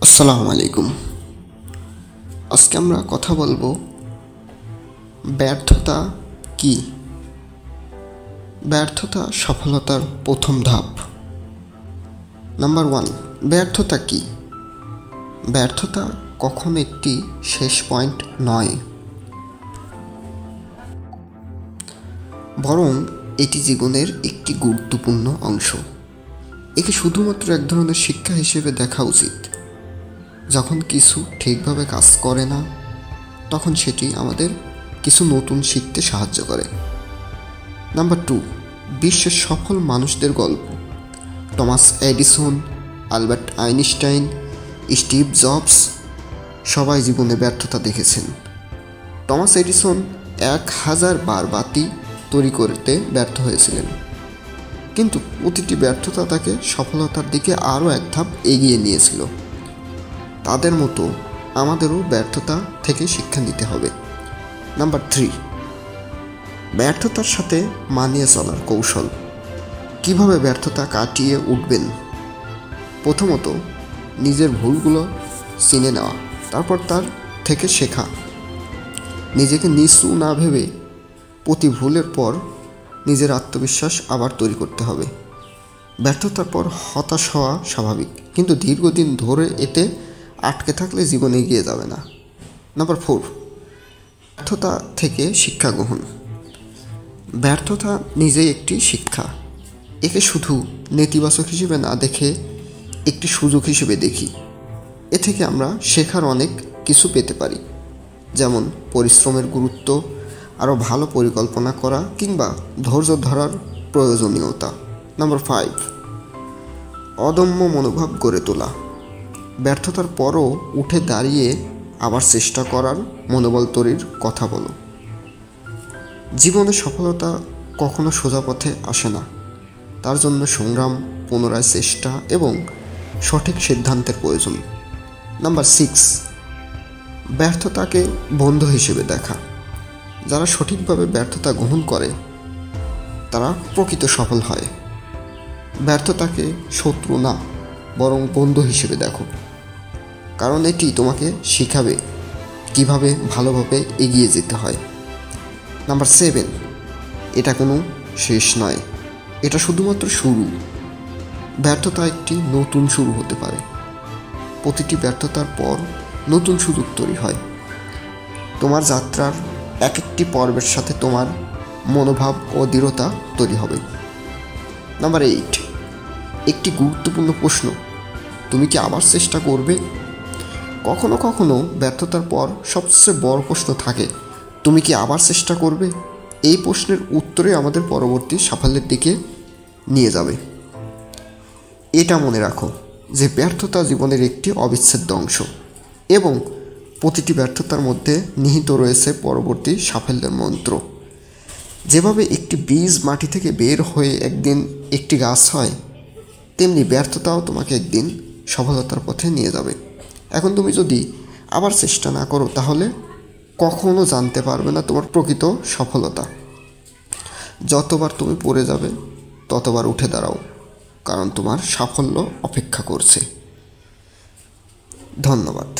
আসসালামু আলাইকুম। আজকে আমরা কথা বলবো ব্যর্থতা কি। ব্যর্থতা সফলতার প্রথম ধাপ। নাম্বার 1, ব্যর্থতা কি? ব্যর্থতা কখনো একটি শেষ পয়েন্ট নয়, বরং এটি জীবনের একটি গুরুত্বপূর্ণ অংশ। একে শুধুমাত্র এক ধরনের শিক্ষা হিসেবে দেখা উচিত। যখন কিছু ঠিকভাবে কাজ করে না, তখন সেটি আমাদের কিছু নতুন শিখতে সাহায্য করে। নাম্বার 2, বিশ্বের সফল মানুষদের গল্প। Thomas Edison, Albert Einstein, Steve jobs সবাই জীবনে ব্যর্থতা দেখেছেন। টমাস এডিসন 1000 বার বাতি তৈরি করতে ব্যর্থ হয়েছিলেন, কিন্তু প্রতিটি ব্যর্থতা তাকে সফলতার দিকে আরও এক ধাপ এগিয়ে নিয়েছিল। তাদের মতো আমাদেরও ব্যর্থতা থেকে শিক্ষা নিতে হবে। নাম্বার 3, ব্যর্থতার সাথে মানিয়ে চলার কৌশল। কিভাবে ব্যর্থতা কাটিয়ে উঠবেন? প্রথমত, নিজের ভুলগুলো চিনে নেওয়া, তারপর তার থেকে শেখা। নিজেকে নিচু না ভেবে প্রতি ভুলের পর নিজের আত্মবিশ্বাস আবার তৈরি করতে হবে। ব্যর্থতার পর হতাশ হওয়া স্বাভাবিক, কিন্তু দীর্ঘদিন ধরে এতে আটকে থাকলে জীবনে এগিয়ে যাবে না। নাম্বার 4, ব্যর্থতা থেকে শিক্ষা গ্রহণ। ব্যর্থতা নিজেই একটি শিক্ষা। একে শুধু নেতিবাচক হিসেবে না দেখে একটি সুযোগ হিসেবে দেখি। এ থেকে আমরা শেখার অনেক কিছু পেতে পারি, যেমন পরিশ্রমের গুরুত্ব, আরও ভালো পরিকল্পনা করা কিংবা ধৈর্য ধরার প্রয়োজনীয়তা। নাম্বার 5, অদম্য মনোভাব গড়ে তোলা। ব্যর্থতার পরও উঠে দাঁড়িয়ে আবার চেষ্টা করার মনোবল তৈরির কথা বলো। জীবনে সফলতা কখনো সোজা পথে আসে না, তার জন্য সংগ্রাম, পুনরায় চেষ্টা এবং সঠিক সিদ্ধান্তের প্রয়োজন। নাম্বার 6, ব্যর্থতাকে বন্ধু হিসেবে দেখা। যারা সঠিকভাবে ব্যর্থতা গ্রহণ করে তারা প্রকৃত সফল হয়। ব্যর্থতাকে শত্রু না, বরং বন্ধু হিসেবে দেখো, কারণ এটি তোমাকে শেখাবে কিভাবে ভালোভাবে এগিয়ে যেতে হয়। নাম্বার 7, এটা কোনো শেষ নয়, এটা শুধুমাত্র শুরু। ব্যর্থতা একটি নতুন শুরু হতে পারে। প্রতিটি ব্যর্থতার পর নতুন সুযোগ তৈরি হয়। তোমার যাত্রার এক একটি পর্বের সাথে তোমার মনোভাব ও দৃঢ়তা তৈরি হবে। নাম্বার 8, একটি গুরুত্বপূর্ণ প্রশ্ন, তুমি কি আবার চেষ্টা করবে? কখনো কখনো ব্যর্থতার পর সবচেয়ে বড় প্রশ্ন থাকে, তুমি কি আবার চেষ্টা করবে? এই প্রশ্নের উত্তরে আমাদের পরবর্তী সাফল্যের দিকে নিয়ে যাবে। এটা মনে রাখো যে ব্যর্থতা জীবনের একটি অবিচ্ছেদ্য অংশ এবং প্রতিটি ব্যর্থতার মধ্যে নিহিত রয়েছে পরবর্তী সাফল্যের মন্ত্র। যেভাবে একটি বীজ মাটি থেকে বের হয়ে একদিন একটি গাছ হয়, তেমনি ব্যর্থতাও তোমাকে একদিন সফলতার পথে নিয়ে যাবে। এখন তুমি যদি আবার চেষ্টা না করো, তাহলে কখনো জানতে পারবে না তোমার প্রকৃত সফলতা। যতবার তুমি পড়ে যাবে ততবার উঠে দাঁড়াও, কারণ তোমার সাফল্য অপেক্ষা করছে। ধন্যবাদ।